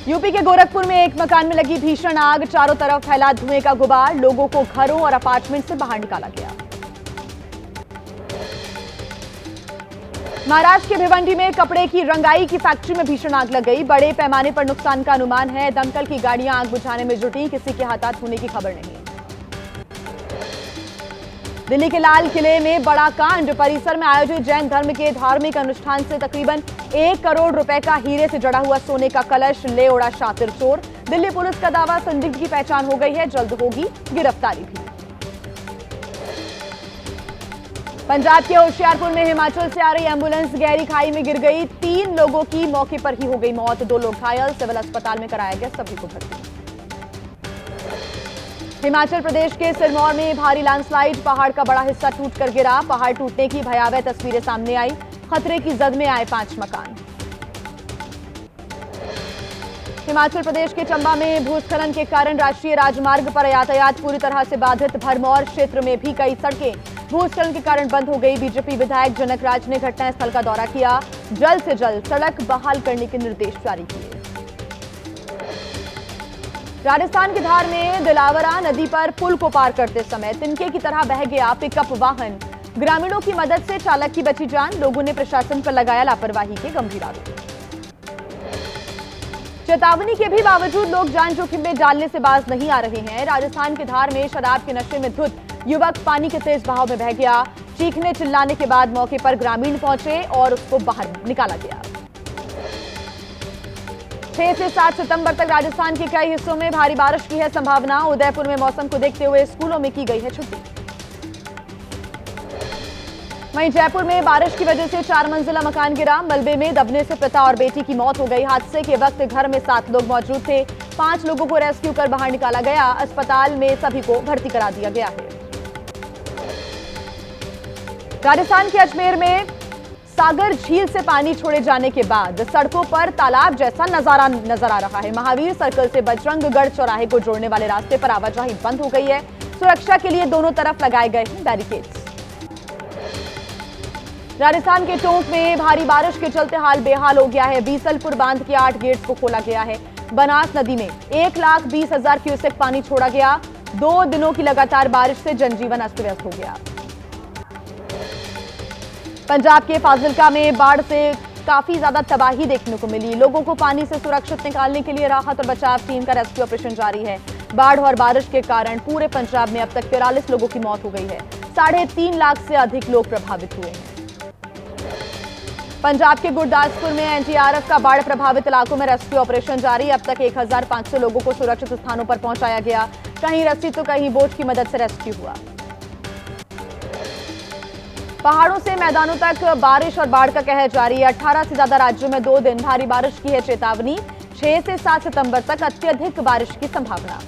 UP के गोरखपुर में एक मकान में लगी भीषण आग, चारों तरफ फैला धुएं का गुबार, लोगों को घरों और अपार्टमेंट से बाहर निकाला गया। महाराष्ट्र के भिवंडी में कपड़े की रंगाई की फैक्ट्री में भीषण आग लग गई। बड़े पैमाने पर नुकसान का अनुमान है। दमकल की गाड़ियां आग बुझाने में जुटी, किसी के हताहत होने की खबर नहीं। दिल्ली के लाल किले में बड़ा कांड, परिसर में आयोजित जैन धर्म के धार्मिक अनुष्ठान से तकरीबन 1 करोड़ रुपए का हीरे से जड़ा हुआ सोने का कलश ले उड़ा शातिर चोर। दिल्ली पुलिस का दावा, संदिग्ध की पहचान हो गई है, जल्द होगी गिरफ्तारी भी। पंजाब के होशियारपुर में हिमाचल से आ रही एम्बुलेंस गहरी खाई में गिर गई। 3 लोगों की मौके पर ही हो गई मौत, 2 लोग घायल, सिविल अस्पताल में कराया गया सभी को भर्ती। हिमाचल प्रदेश के सिरमौर में भारी लैंडस्लाइड, पहाड़ का बड़ा हिस्सा टूटकर गिरा। पहाड़ टूटने की भयावह तस्वीरें सामने आई, खतरे की जद में आए 5 मकान। हिमाचल प्रदेश के चंबा में भूस्खलन के कारण राष्ट्रीय राजमार्ग पर यातायात पूरी तरह से बाधित। भरमौर क्षेत्र में भी कई सड़कें भूस्खलन के कारण बंद हो गई। बीजेपी विधायक जनक राज ने घटनास्थल का दौरा किया, जल्द से जल्द सड़क बहाल करने के निर्देश जारी किए। राजस्थान के धार में दिलावरा नदी पर पुल को पार करते समय तिनके की तरह बह गया पिकअप वाहन। ग्रामीणों की मदद से चालक की बची जान, लोगों ने प्रशासन पर लगाया लापरवाही के गंभीर आरोप। चेतावनी के भी बावजूद लोग जान जोखिम में डालने से बाज नहीं आ रहे हैं। राजस्थान के धार में शराब के नशे में धुत युवक पानी के तेज बहाव में बह गया। चीखने चिल्लाने के बाद मौके पर ग्रामीण पहुंचे और उसको बाहर निकाला गया। 6 से 7 सितंबर तक राजस्थान के कई हिस्सों में भारी बारिश की है संभावना। उदयपुर में मौसम को देखते हुए स्कूलों में की गई है छुट्टी। वहीं जयपुर में बारिश की वजह से 4 मंजिला मकान गिरा। मलबे में दबने से पिता और बेटी की मौत हो गई। हादसे के वक्त घर में 7 लोग मौजूद थे। 5 लोगों को रेस्क्यू कर बाहर निकाला गया। अस्पताल में सभी को भर्ती करा दिया गया है। राजस्थान के अजमेर में सागर झील से पानी छोड़े जाने के बाद सड़कों पर तालाब जैसा नजारा नजर आ रहा है। महावीर सर्कल से बजरंगगढ़ चौराहे को जोड़ने वाले रास्ते पर आवाजाही बंद हो गई है। सुरक्षा के लिए दोनों तरफ लगाए गए हैं बैरिकेड्स। राजस्थान के टोंक में भारी बारिश के चलते हाल बेहाल हो गया है। बीसलपुर बांध के 8 गेट्स को खोला गया है। बनास नदी में 1,20,000 क्यूसेक पानी छोड़ा गया। 2 दिनों की लगातार बारिश से जनजीवन अस्त व्यस्त हो गया। पंजाब के फाजिल्का में बाढ़ से काफी ज्यादा तबाही देखने को मिली। लोगों को पानी से सुरक्षित निकालने के लिए राहत और बचाव टीम का रेस्क्यू ऑपरेशन जारी है। बाढ़ और बारिश के कारण पूरे पंजाब में अब तक 43 लोगों की मौत हो गई है। 3.5 लाख से अधिक लोग प्रभावित हुए हैं। पंजाब के गुरदासपुर में एनडीआरएफ का बाढ़ प्रभावित इलाकों में रेस्क्यू ऑपरेशन जारी। अब तक 1,500 लोगों को सुरक्षित स्थानों पर पहुंचाया गया। कहीं रस्सी तो कहीं बोट की मदद से रेस्क्यू हुआ। पहाड़ों से मैदानों तक बारिश और बाढ़ का कहर जारी है। 18 से ज्यादा राज्यों में 2 दिन भारी बारिश की है चेतावनी। 6 से 7 सितंबर तक अत्यधिक बारिश की संभावना।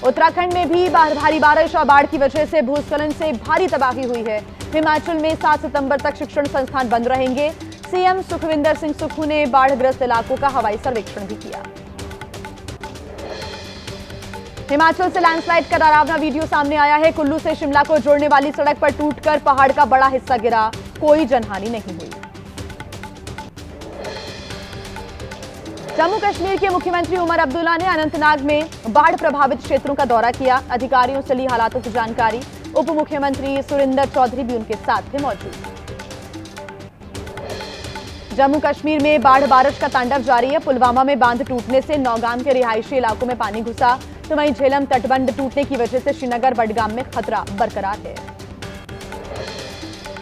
उत्तराखंड में भी भारी बारिश और बाढ़ की वजह से भूस्खलन से भारी तबाही हुई है। हिमाचल में 7 सितंबर तक शिक्षण संस्थान बंद रहेंगे। सीएम सुखविंदर सिंह सुक्खू ने बाढ़ग्रस्त इलाकों का हवाई सर्वेक्षण भी किया। हिमाचल से लैंडस्लाइड का डरावना वीडियो सामने आया है। कुल्लू से शिमला को जोड़ने वाली सड़क पर टूटकर पहाड़ का बड़ा हिस्सा गिरा। कोई जनहानि नहीं हुई। जम्मू कश्मीर के मुख्यमंत्री उमर अब्दुल्ला ने अनंतनाग में बाढ़ प्रभावित क्षेत्रों का दौरा किया। अधिकारियों से ली हालातों की जानकारी। उप मुख्यमंत्री सुरिंदर चौधरी भी उनके साथ थे मौजूद। जम्मू कश्मीर में बाढ़ बारिश का तांडव जारी है। पुलवामा में बांध टूटने से नौगाम के रिहायशी इलाकों में पानी घुसा, तो वहीं झेलम तटबंध टूटने की वजह से श्रीनगर बडगाम में खतरा बरकरार है।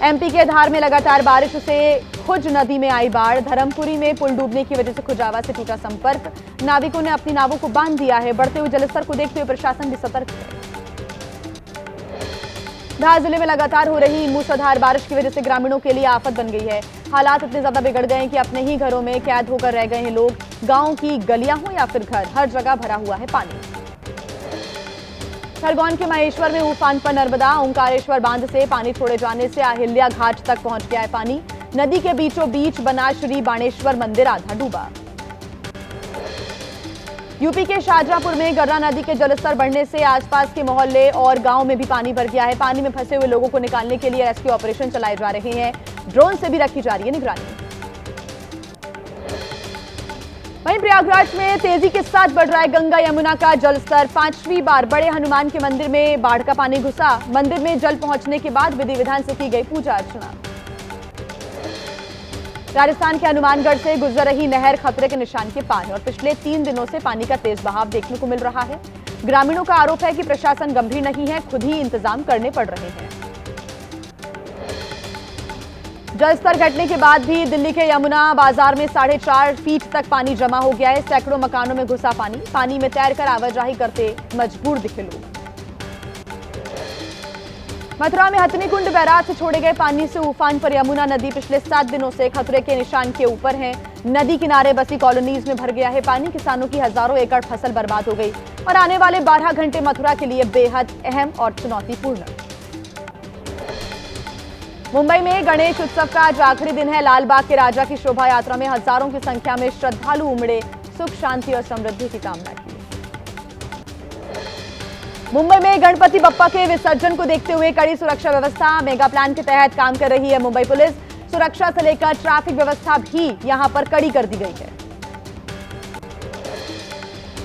एमपी के धार में लगातार बारिश से खुज नदी में आई बाढ़। धर्मपुरी में पुल डूबने की वजह से खुजावा से टूटा संपर्क। नाविकों ने अपनी नावों को बांध दिया है। बढ़ते हुए जलस्तर को देखते हुए प्रशासन भी सतर्क है। धार जिले में लगातार हो रही मूसलाधार बारिश की वजह से ग्रामीणों के लिए आफत बन गई है। हालात इतने ज्यादा बिगड़ गए हैं कि अपने ही घरों में कैद होकर रह गए हैं लोग। गांव की गलियां हो या फिर घर, हर जगह भरा हुआ है पानी। खरगोन के महेश्वर में उफान पर नर्मदा। ओंकारेश्वर बांध से पानी छोड़े जाने से अहिल्या घाट तक पहुंच गया है पानी। नदी के बीचों बीच बना श्री बाणेश्वर मंदिर आधा डूबा। यूपी के शाहजहांपुर में गर्रा नदी के जलस्तर बढ़ने से आसपास के मोहल्ले और गांव में भी पानी भर गया है। पानी में फंसे हुए लोगों को निकालने के लिए रेस्क्यू ऑपरेशन चलाए जा रहे हैं। ड्रोन से भी रखी जा रही है निगरानी। वहीं प्रयागराज में तेजी के साथ बढ़ रहा है गंगा यमुना का जलस्तर। 5वीं बार बड़े हनुमान के मंदिर में बाढ़ का पानी घुसा। मंदिर में जल पहुंचने के बाद विधि विधान से की गई पूजा अर्चना। राजस्थान के हनुमानगढ़ से गुजर रही नहर खतरे के निशान के पार और पिछले 3 दिनों से पानी का तेज बहाव देखने को मिल रहा है। ग्रामीणों का आरोप है कि प्रशासन गंभीर नहीं है, खुद ही इंतजाम करने पड़ रहे हैं। जलस्तर घटने के बाद भी दिल्ली के यमुना बाजार में 4.5 फीट तक पानी जमा हो गया है। सैकड़ों मकानों में घुसा पानी। पानी में तैरकर आवाजाही करते मजबूर दिखे लोग। मथुरा में हथनीकुंड बैराज से छोड़े गए पानी से उफान पर यमुना नदी पिछले 7 दिनों से खतरे के निशान के ऊपर है। नदी किनारे बसी कॉलोनीज में भर गया है पानी। किसानों की हजारों एकड़ फसल बर्बाद हो गई और आने वाले 12 घंटे मथुरा के लिए बेहद अहम और चुनौतीपूर्ण। मुंबई में गणेश उत्सव का आज आखिरी दिन है। लालबाग के राजा की शोभा यात्रा में हजारों की संख्या में श्रद्धालु उमड़े, सुख शांति और समृद्धि की कामना की। मुंबई में गणपति बप्पा के विसर्जन को देखते हुए कड़ी सुरक्षा व्यवस्था। मेगा प्लान के तहत काम कर रही है मुंबई पुलिस। सुरक्षा से लेकर ट्रैफिक व्यवस्था भी यहां पर कड़ी कर दी गई है।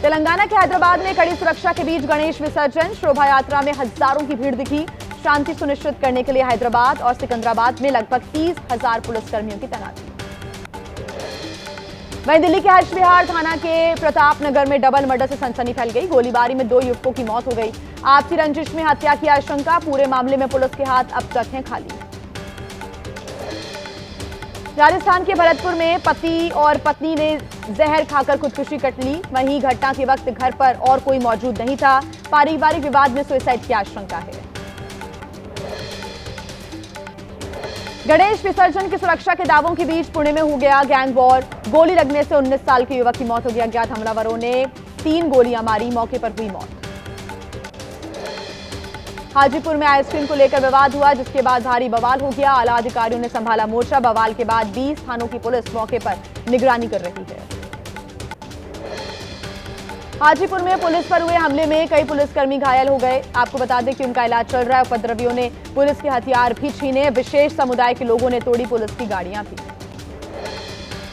तेलंगाना के हैदराबाद में कड़ी सुरक्षा के बीच गणेश विसर्जन। शोभा यात्रा में हजारों की भीड़ दिखी। शांति सुनिश्चित करने के लिए हैदराबाद और सिकंदराबाद में लगभग 30,000 पुलिसकर्मियों की तैनाती। वहीं दिल्ली के हर्ष विहार थाना के प्रताप नगर में डबल मर्डर से सनसनी फैल गई। गोलीबारी में 2 युवकों की मौत हो गई। आपसी रंजिश में हत्या की आशंका। पूरे मामले में पुलिस के हाथ अब तक हैं खाली। राजस्थान के भरतपुर में पति और पत्नी ने जहर खाकर खुदकुशी कर ली। वहीं घटना के वक्त घर पर और कोई मौजूद नहीं था। पारिवारिक विवाद में सुसाइड की आशंका है। गणेश विसर्जन की सुरक्षा के दावों के बीच पुणे में हो गया गैंग वॉर। गोली लगने से 19 साल के युवक की मौत हो गई। अज्ञात हमलावरों ने 3 गोलियां मारी। मौके पर हुई मौत। हाजीपुर में आइसक्रीम को लेकर विवाद हुआ, जिसके बाद भारी बवाल हो गया। आला अधिकारियों ने संभाला मोर्चा। बवाल के बाद 20 थानों की पुलिस मौके पर निगरानी कर रही है। हाजीपुर में पुलिस पर हुए हमले में कई पुलिसकर्मी घायल हो गए। आपको बता दें कि उनका इलाज चल रहा है। उपद्रवियों ने पुलिस के हथियार भी छीने। विशेष समुदाय के लोगों ने तोड़ी पुलिस की गाड़ियां भी।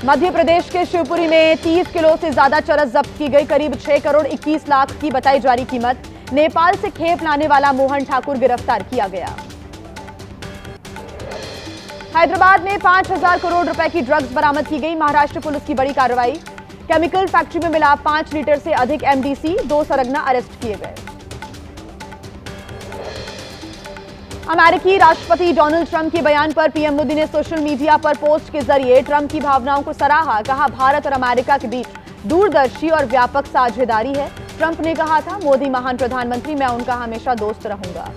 मध्य प्रदेश के शिवपुरी में 30 किलो से ज्यादा चरस जब्त की गई। करीब 6 करोड़ 21 लाख की बताई जा रही कीमत। नेपाल से खेप लाने वाला मोहन ठाकुर गिरफ्तार किया गया। हैदराबाद में 5,000 करोड़ रुपए की ड्रग्स बरामद की गई। महाराष्ट्र पुलिस की बड़ी कार्रवाई। केमिकल फैक्ट्री में मिला 5 लीटर से अधिक एमडीसी। 2 सरगना अरेस्ट किए गए। अमेरिकी राष्ट्रपति डोनाल्ड ट्रंप के बयान पर पीएम मोदी ने सोशल मीडिया पर पोस्ट के जरिए ट्रंप की भावनाओं को सराहा। कहा, भारत और अमेरिका के बीच दूरदर्शी और व्यापक साझेदारी है। ट्रंप ने कहा था, मोदी महान प्रधानमंत्री, मैं उनका हमेशा दोस्त रहूंगा।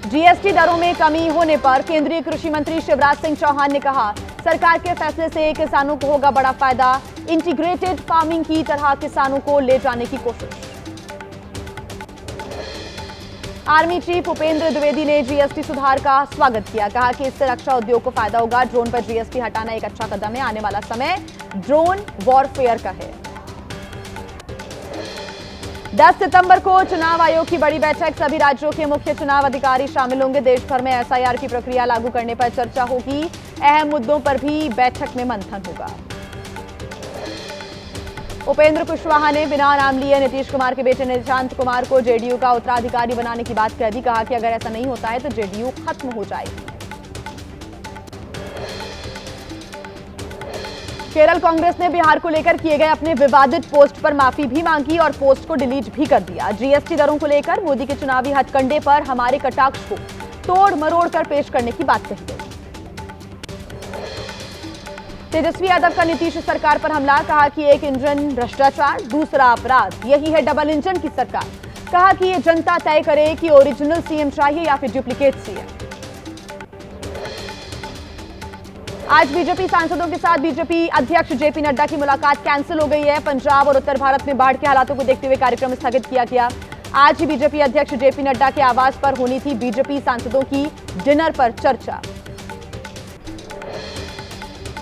जीएसटी दरों में कमी होने पर केंद्रीय कृषि मंत्री शिवराज सिंह चौहान ने कहा, सरकार के फैसले से किसानों को होगा बड़ा फायदा। इंटीग्रेटेड फार्मिंग की तरह किसानों को ले जाने की कोशिश। आर्मी चीफ उपेंद्र द्विवेदी ने जीएसटी सुधार का स्वागत किया। कहा कि इससे रक्षा उद्योग को फायदा होगा। ड्रोन पर जीएसटी हटाना एक अच्छा कदम है। आने वाला समय ड्रोन वॉरफेयर का है। 10 सितंबर को चुनाव आयोग की बड़ी बैठक। सभी राज्यों के मुख्य चुनाव अधिकारी शामिल होंगे। देश भर में एसआईआर की प्रक्रिया लागू करने पर चर्चा होगी। अहम मुद्दों पर भी बैठक में मंथन होगा। उपेंद्र कुशवाहा ने बिना नाम लिए नीतीश कुमार के बेटे निशांत कुमार को जेडीयू का उत्तराधिकारी बनाने की बात कह दी। कहा कि अगर ऐसा नहीं होता है तो जेडीयू खत्म हो जाएगी। केरल कांग्रेस ने बिहार को लेकर किए गए अपने विवादित पोस्ट पर माफी भी मांगी और पोस्ट को डिलीट भी कर दिया। जीएसटी दरों को लेकर मोदी के चुनावी हथकंडे पर हमारे कटाक्ष को तोड़ मरोड़ कर पेश करने की बात कही गई। तेजस्वी यादव का नीतीश सरकार पर हमला। कहा कि एक इंजन भ्रष्टाचार, दूसरा अपराध, यही है डबल इंजन की सरकार। कहा कि ये जनता तय करे कि ओरिजिनल सीएम चाहिए या फिर डुप्लीकेट सीएम। आज बीजेपी सांसदों के साथ बीजेपी अध्यक्ष जेपी नड्डा की मुलाकात कैंसिल हो गई है। पंजाब और उत्तर भारत में बाढ़ के हालातों को देखते हुए कार्यक्रम स्थगित किया गया। आज ही बीजेपी अध्यक्ष जेपी नड्डा के आवास पर होनी थी बीजेपी सांसदों की डिनर पर चर्चा।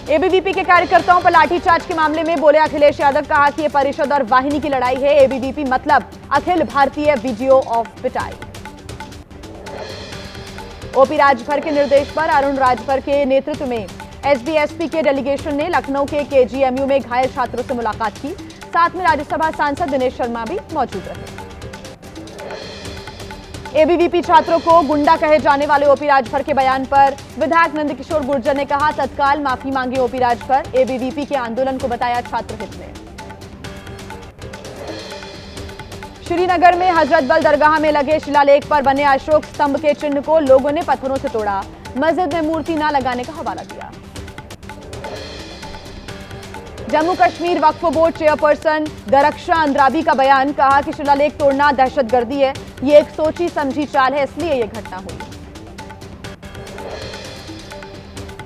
एबीवीपी के कार्यकर्ताओं पर लाठीचार्ज के मामले में बोले अखिलेश यादव। कहा कि यह परिषद और वाहिनी की लड़ाई है। एबीवीपी मतलब अखिल भारतीय वीडियो ऑफ पिटाई। ओपी राजभर के निर्देश पर अरुण राजभर के नेतृत्व में एसबीएसपी के डेलीगेशन ने लखनऊ के केजीएमयू में घायल छात्रों से मुलाकात की। साथ में राज्यसभा सांसद दिनेश शर्मा भी मौजूद रहे। एबीवीपी छात्रों को गुंडा कहे जाने वाले ओपी राजभर के बयान पर विधायक नंदकिशोर गुर्जर ने कहा, तत्काल माफी मांगे ओपी राजभर। एबीवीपी के आंदोलन को बताया छात्र हित में। श्रीनगर में हजरत बल दरगाह में लगे शिलालेख पर बने अशोक स्तंभ के चिन्ह को लोगों ने पत्थरों से तोड़ा। मस्जिद में मूर्ति न लगाने का हवाला दिया। जम्मू कश्मीर वक्फ बोर्ड चेयरपर्सन दरक्षा अंद्राबी का बयान, कहा कि शिलालेख तोड़ना दहशतगर्दी है। ये एक सोची समझी चाल है, इसलिए यह घटना हुई।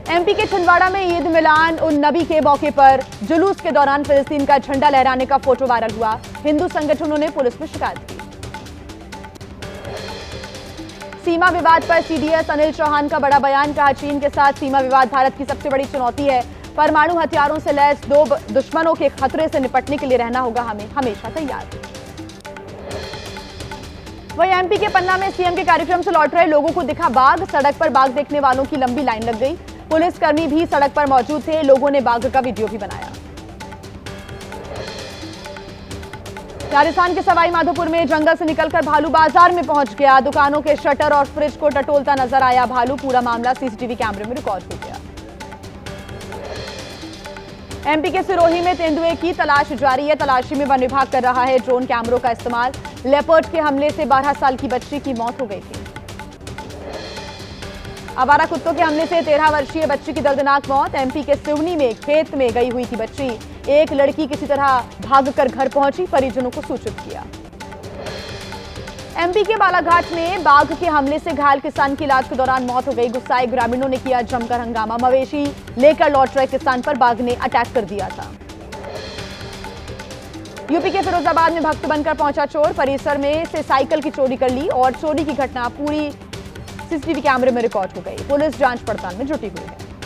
एमपी के छिंदवाड़ा में ईद मिलान उन नबी के मौके पर जुलूस के दौरान फिलिस्तीन का झंडा लहराने का फोटो वायरल हुआ। हिंदू संगठनों ने पुलिस में शिकायत की। सीमा विवाद पर सीडीएस अनिल चौहान का बड़ा बयान, कहा चीन के साथ सीमा विवाद भारत की सबसे बड़ी चुनौती है। परमाणु हथियारों से लैस दो दुश्मनों के खतरे से निपटने के लिए रहना होगा हमें हमेशा तैयार। वहीं एमपी के पन्ना में सीएम के कार्यक्रम से लौट रहे लोगों को दिखा बाघ। सड़क पर बाघ देखने वालों की लंबी लाइन लग गई। पुलिसकर्मी भी सड़क पर मौजूद थे। लोगों ने बाघ का वीडियो भी बनाया। राजस्थान के सवाई माधोपुर में जंगल से निकलकर भालू बाजार में पहुंच गया। दुकानों के शटर और फ्रिज को टटोलता नजर आया भालू। पूरा मामला सीसीटीवी कैमरे में रिकॉर्ड हो गया। एमपी के सिरोही में तेंदुए की तलाश जारी है। तलाशी में वन विभाग कर रहा है ड्रोन कैमरों का इस्तेमाल। लेपर्ड के हमले से 12 साल की बच्ची की मौत हो गई थी। आवारा कुत्तों के हमले से 13 वर्षीय बच्ची की दर्दनाक मौत। एमपी के सिवनी में खेत में गई हुई थी बच्ची। एक लड़की किसी तरह भागकर घर पहुंची, परिजनों को सूचित किया। एमपी के बालाघाट में बाघ के हमले से घायल किसान की इलाज के दौरान मौत हो गई। गुस्साए ग्रामीणों ने किया जमकर हंगामा। मवेशी लेकर लौट रहे किसान पर बाघ ने अटैक कर दिया था। यूपी के फिरोजाबाद में भक्त बनकर पहुंचा चोर। परिसर में से साइकिल की चोरी कर ली और चोरी की घटना पूरी सीसीटीवी कैमरे में रिकॉर्ड हो गई। पुलिस जांच पड़ताल में जुटी हुई है।